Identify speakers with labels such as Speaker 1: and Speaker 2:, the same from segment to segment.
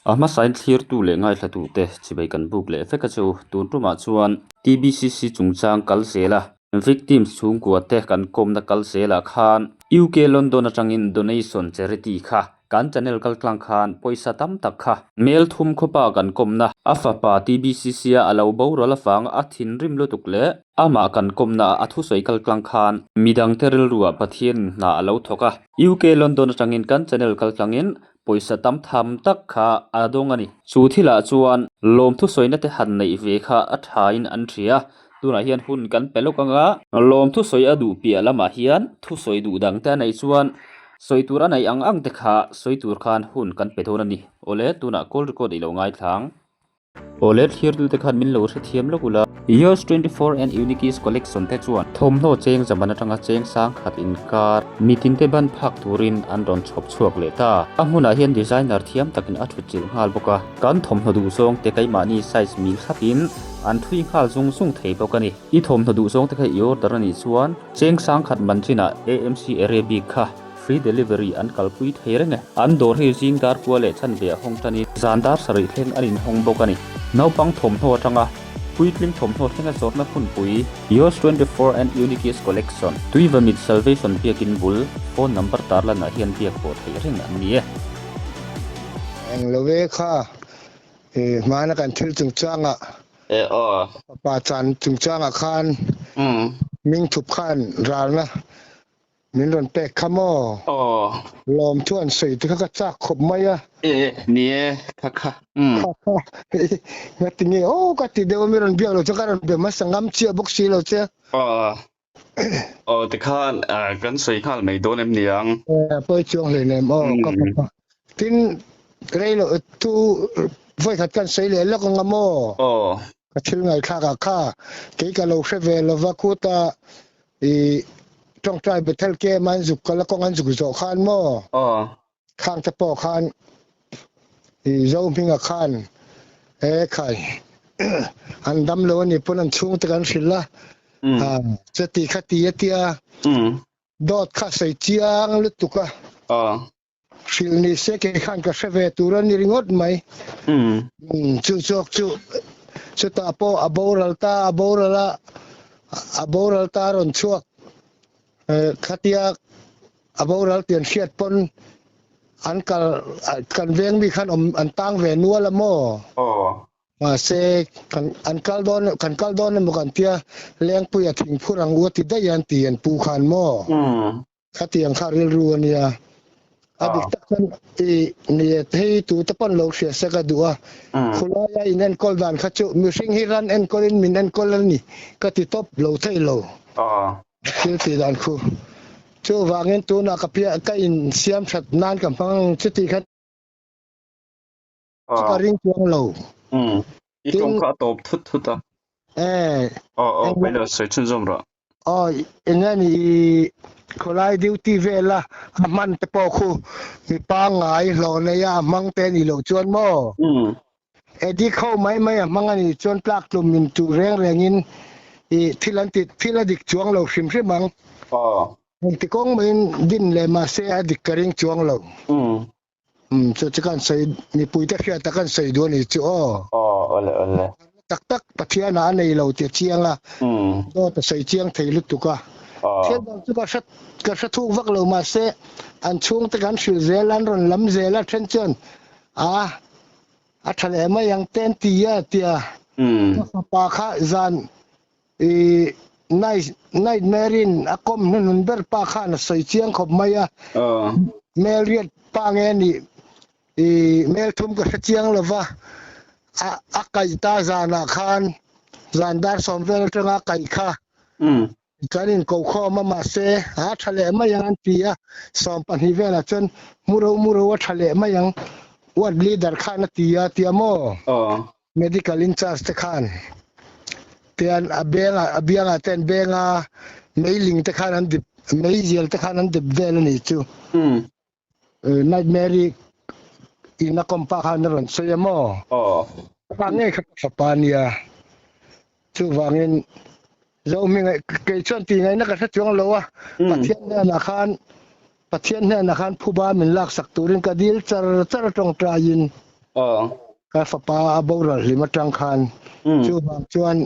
Speaker 1: ma sign clear tu le ngai thla tu te chibai kan buk le feka chu tun tuma chuan TBCC chungchang kalsela victims chung kwa te kan komna kalsela khan UK London atangin donation charity kha kan channel kalklang khan poisa tam tak kha mail thum khopa kan komna afapa TBCC a alo bo rola fang a thin rim lo tukle ama kan komna athu soi kalklang khan midang teril ruwa pathian na alo thoka UK London atangin kan channel kalklangin poisa tam tham tak kha adongani chuthila chuan lom thu soina te han nei ve kha athain an thria tuna hian hun kan pelokanga lom thu soi adu pia lama hian thu soi du dang ta nei chuan soitur anai ang te kha soitur khan hun kan pethonani ole tuna call record ilo ngai thlang ole thir du te khan min lo thiam lokula years 24 and unique collection te chuan thomno cheng jamana tanga cheng sang khat in kar mitin te ban phak turin an ron chhop chuak le ta amuna hian designer thiam takin a thu chil ngal boka kan thomno du song te kai mani size mil khatin an thui khal zung sung thei bokani I thomno du song te kai yor darani chuan cheng sang khat manchina AMC Arabic kha free delivery an kalpui therenge an dor hi jing dar kwale chan be hongtani zandar sari thleng anin hong bokani naupang thomno atanga puitling thomno thenga zorna phun pui years 24 and unique collection tuiva mit salvation biakin bul phone number tarla na hian biak po thereng an ni
Speaker 2: ang love kha mana kan thil chungchanga pa chan chungchanga khan ming thup khan ralna min ron pek khamo lom chuan sei tu kha chak khop maya
Speaker 1: nie kha
Speaker 2: ngatinge ka ti de mi ron bialo chakaran be masangam chia boxi lo che
Speaker 1: te khan kan sei khal mai don em niang
Speaker 2: poi chuang le nem ka tin reilo tu voi khat kan sei le lo ko ngamo ka thil ngai kha ka ke ka lo sheve lo vakuta trong trai betel ke man zuk kala ko ngan zuk zo khan mo khang ta po khan zo pinga khan khai an dam lo ni pon an chung ta kan silla chati khati atia dot kha sai chiang lutuka fil ni se ke khan ka sheve turan ni ringot mai chu chok chu ta po aboral ta ron chuak khatia aboral tian khiat pon an kan veng mi khan an tang ve nuala mo ma se kan an kal don mo kan tia leng pu ya thing phurang u ti da yan ti an pu khan mo khatiang kha ril ruania adik takan ni thei tu tapon lo sia sa ka duwa khula ya inen kol dan khachu musing hiran en kolin min en kolani ka ti top lo thei lo ti dan khu chu wangin tu na kapia ka in siam that nan kam phang chiti khat ka ring chuang lo
Speaker 1: I tong kha top thut ta pe lo se chun zom ro
Speaker 2: engani kholai duty vela man te po khu mi pa ngai lo ne ya mang te ni lo chuan mo edi kho mai mangani chuan plak tlum min tu rengin thiladik chuang lo hrim mang ti kong min din le ma se adik karing chuang lo so chikan sai ni puita khia takan sai do ni chu
Speaker 1: ole
Speaker 2: tak pathiana nei lo ti chianga do ta sai chiang thei lu tuka thian dang chu ka sha thu vak lo ma se an chung ta kan shil zelan ron lam zela then chon a thale ma yang ten tia pa kha zan night marin akom nun ber pa khan sai chiang khop maya meriat pa nge ni mel thum ka chiang lova akai ta zana khan zandar somvel tanga kai kha kanin ko kho ma se thale ma yang tia som pan hi vela chon muro wa thale ma yang wat leader khan tia mo medical in charge te khan tian abianga ten benga mailing te khan an dip mail te khan an dip vel ni chu nightmare ina kompa khan ron so yamo pange khapania chu wangin zo mi ngai ke chon ti ngai na ka chuang lo wa pathian na khan phuba min lak sak turin ka dil char tong train ka fa pa aboral lima tangkhan chu bang chuan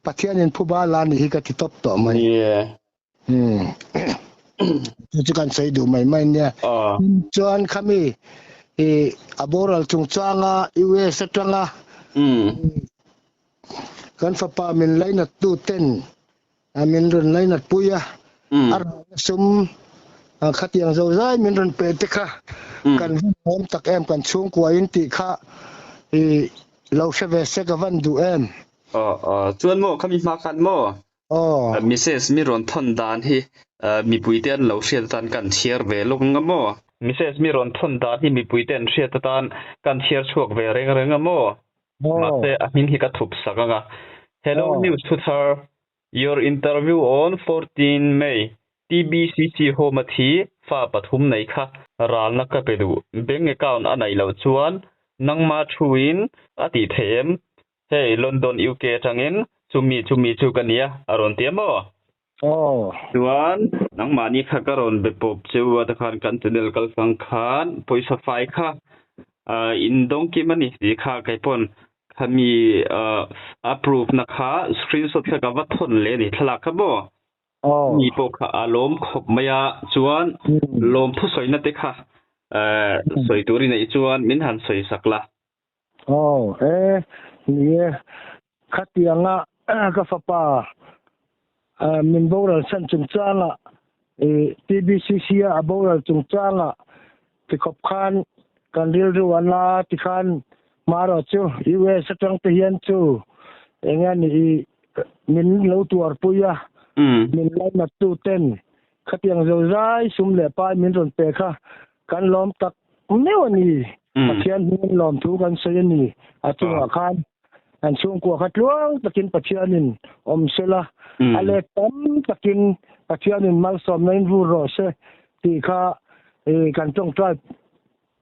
Speaker 2: pathianin phuba lan hi ka ti top to mai chu kan sei du mai nia chuan khami e aboral chungchanga iwe satanga kan fa pa min laina tu ten amin ron laina puya ar sum khatiang zo zai min ron pe te kha kan hom tak em kan chung kwa in ti kha e lo shave se ka van du em
Speaker 1: ชวนโมเขามีมากันโมมิเซสมีรอนทนดานฮีมีปุยเตียนเหลาเชียตันกันเชียร์เวลงงโมมิเซสมีรอนทนดานที่มีปุยเตียนเชียตันกันเชียร์ชวกเวเรงงโมมาเตอมินฮิกะทุบสักงะ Hello News Twitter Your interview on 14 May TBCC โฮมาทีฟ้าปทุมไหนคะรานนักไปดูเบงก์account อันไหนเหลาชวนนังมาชูอินอติเทมHey London UK จังอินชุมีชูกันเนี่ยอารอนเตียมส่วนนังมานี่ค่ะก็รอนไปพบเจ้าวัฒนกันตุเนลกัลสังขารปุยสไฟค่ะอินดงกิมันนี่ดีค่ะไก่ปนค่ะมีapprove นะคะสกรีนช็อตค่ะกับวัฒนเลยนี่ทลักค่ะบ่มีปกอารมณ์ขบมายาจวนลมผู้สวยนัดค่ะสวยตัวนี้จวนมินหันสวยสักละ
Speaker 2: นี่khatianga ka fa pa min boral san chungchanga TBCC a boral chungchanga ti khop khan kan ril ruana ti khan maro chu US atang te hian chu enga ni min lo tuar puya min lai na tu ten khatiang zo zai sum le pa min ron pe kha kan lom tak mewani pathian min lom thu kan sei ni atunga khan an chung kwa khatluang takin pathianin omsela ale tam takin pathianin mal som nain vu ro se ti kha kan tong trai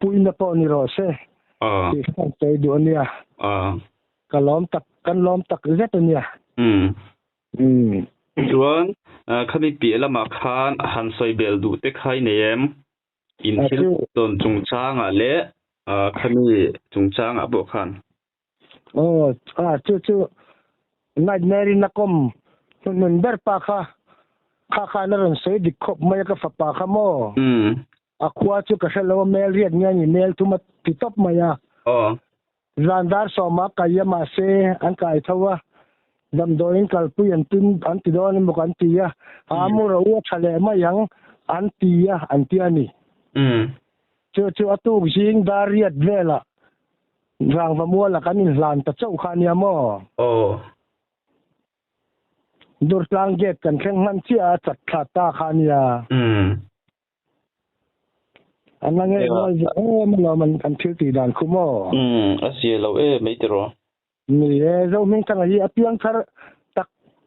Speaker 2: puina po ni ro se ti kan sei du ania kan lom tak zetania
Speaker 1: chuan khami pi lama khan han soi bel du te khai nem in thil ton chungchanga le khami chungchanga bo khan
Speaker 2: chu nai neri na kom nun ber pa kha na ron sei dik khop mai ka fa pa kha mo akwa chu ka selo mel riat nya ni mel tu ma ti top maya zandar so ma ka ya ma se an kai thawa dam doin kal pu yan tin an ti don mo kan ti ya amu ro wa chale ma yang an ti ya an ti ani chu atu jing dariat vela rang va mua la kanin hlan ta chau kha nia mo dur tlang get kan kheng man chia chat kha ta kha nia anang e man an thil ti dan khu mo
Speaker 1: asia lo mai tro
Speaker 2: ni zo min tang hi apiang thar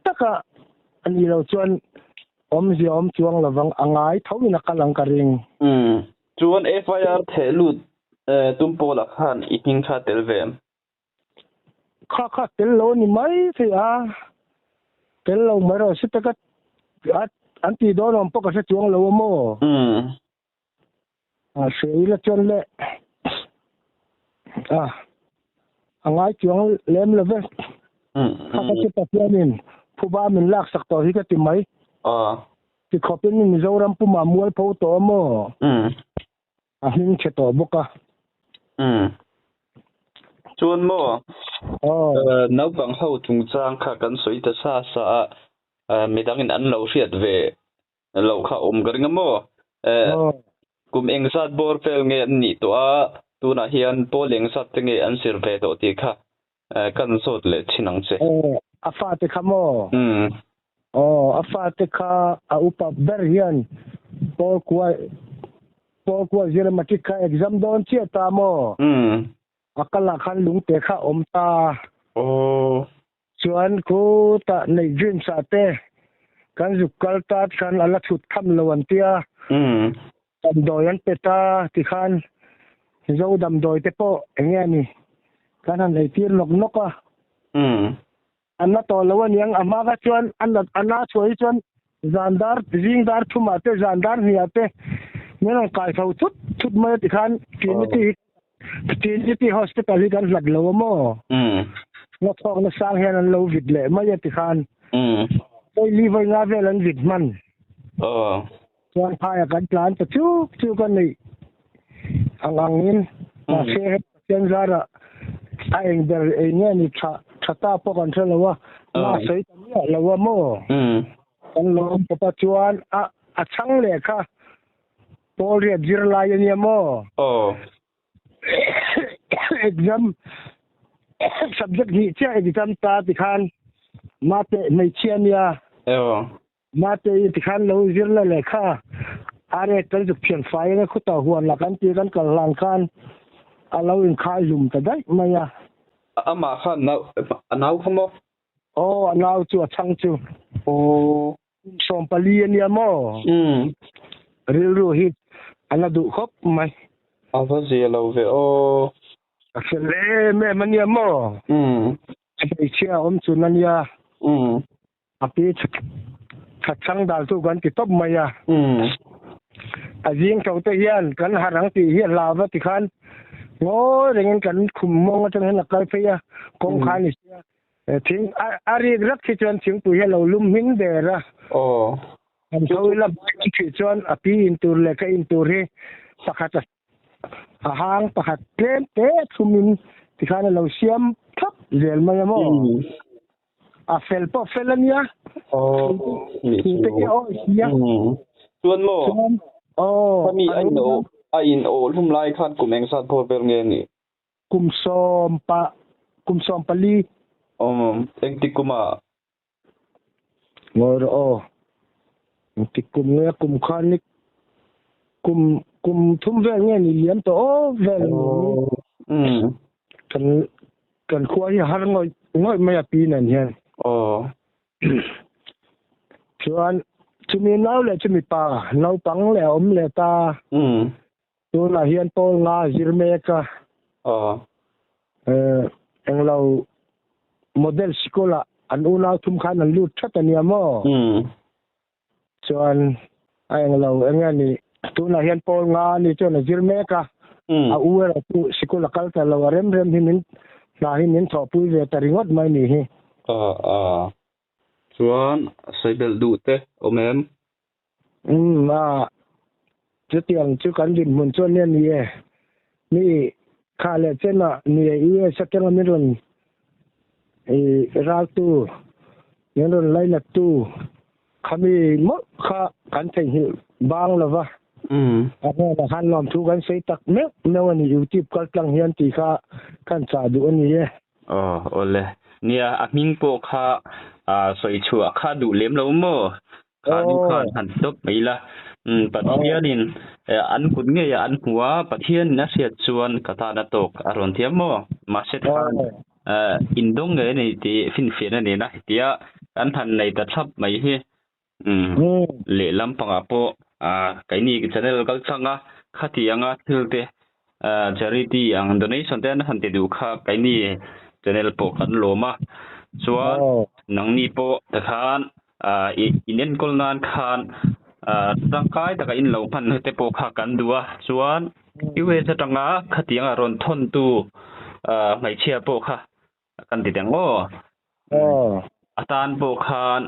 Speaker 2: taka ani lo chuan om chuang lawang angai thawina kalang karing
Speaker 1: chuan FIR thelut tumpo la khan iping kha telvem
Speaker 2: kha tel lo ni mai se tel lo maro sitaka anti donom poka se chuang lo mo se ila chon le angai chuang lem leve kha ke patianin phuba min lak sak to hi ka ti mai ti khopin ni zoram pu ma mual pho to mo hin che to boka
Speaker 1: chuan mo nau bang ho chungchang kha kan soi ta sa midangin an lo riat ve lo kha garing mo kum engsat bor fel nge ni to tuna hian poleng sat te nge an sirve to ti kha kan sot le chinang che
Speaker 2: afa te khamo afa te kha upa ber hian por kwa zira matika exam don chia ta mo akala khan lung te kha omta chuan ko ta nei dream sa te kan zukal ta khan ala thut kham lawan tia dam doyan peta ti khan zo dam doi te po enge ni kan an ei tir lok noka anna to lawan yang ama ga chuan anna choi chuan zandar jingdar thuma te zandar hiate nên là cài phẫu chút mai thì khan kiến thì Paternity hospital hi kan hlat lo mo na thok na sang hian an lo vit le ma ya ti khan tôi liver nga vel an vit man chuan phaya kan plan ta chu kan nei angangin ta se chen zara a eng der e ne ni thata po kan thela wa na sei ta ya lo wa mo kan lo pa chuan a chang le kha pol ria jirla ya ni mo exam subject hi cha exam ta ti khan mate nei chiania mate ti khan lo jirla le kha are kal ju phian fai na khuta huan la kan ti kan kal lang khan alo in khai lum ta dai maya
Speaker 1: ama khan nau khamo
Speaker 2: anau chu chang chu som pali ania mo ril ru hi ana du khop mai
Speaker 1: ava zia lo ve
Speaker 2: akhle me mania mo ai chia chu nania api chang dal tu kan ti top maya ajing chau te hian kan harang ti hian lawa ti khan ngoi reng kan khum mong chang hen kai phia kong khan ni thing ari rak chi chuan thing pu he lo lum hing de ra kan thoi la chi chuan api in tur le ka in tur he pakhat hang pakhat tlem te thumin ti khan lo siam thap zel ma mo a fel po felania ni te ke ya
Speaker 1: chuan mo mi in o lum lai khan kumeng san phor ber nge ni
Speaker 2: kumsom pali
Speaker 1: engtikuma
Speaker 2: ngor engtikum nge kum khanik kum thum vel nge ni liam to vel kan khoi har ngoi mai pi nan hian chuan chumi nau le chumi pa nau pang le le ta tu la hian pol nga zirme ka englo model skola an una thum khan an lut thatania mo chuan englo engani tu la hian pol nga ni chuan zirme ka a uera tu skola kalta lo rem himin na himin thopui ve taringot mai ni hi
Speaker 1: chuan saibel du te omem
Speaker 2: chu tiang chu kan din mun chuan ne ni ni kha le chena ni sakeng mi ron ra tu ne ron lai la tu khami mo kha kan thei hi bang lawa na han lom thu kan sei tak me no ani youtube kal tlang hian ti kha kan cha du ani
Speaker 1: ole nia aming po kha soi chu kha du lem lo mo kha ni khan han top mai la pathianin an kun nge ya an huwa pathian na sia chuan kata na tok aron thiam mo ma set khan indong nge ni ti fin fin ani na tia an than nei ta thap mai hi le lam panga po kaini channel kal changa khatianga thilte charity ang donation ten han te du kha kaini channel po kan loma chuan nangni po ta khan inen kolnan khan tangkai taka in lo phan te po kha kan duwa chuan iwe chatanga khatianga ron thon tu mai chia po kha kan ti dang atan po khan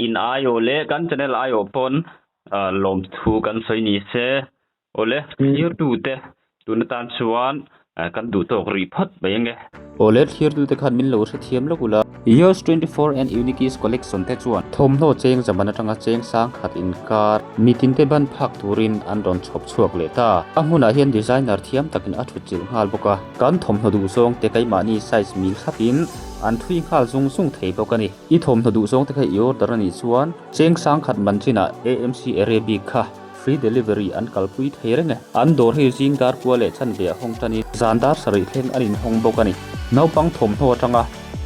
Speaker 1: in ayo le kan channel ayo pon lom thu kan soi ni se ole here tu te tunatan chuan kan du tok ri phat bayenge ole here tu te khan min lo se thiam lo kula years 24 and unique collection te chuan thom no cheng zamana tanga cheng sang khat in kar mitin te ban phak turin an ron chhop chuak le ta amuna hian designer thiam takin a thu chil ngal boka kan thom no du song te kai mani size mil khapin an thui khal sung thei bokani I thom no du song te kai yor darani chuan cheng sang khat manchina AMC Arabic kha free delivery an kalpui thairenge an dor he jing dar kwale chan be hongtani zandar sari thleng anin hong bokani naupang thom no tanga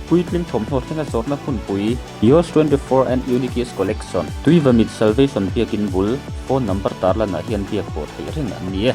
Speaker 1: puitling thom no thenga zorna phun pui years 24 and unique collection tuiva mit salvation biakin bul phone number tarla na hian biak po thei reng an nie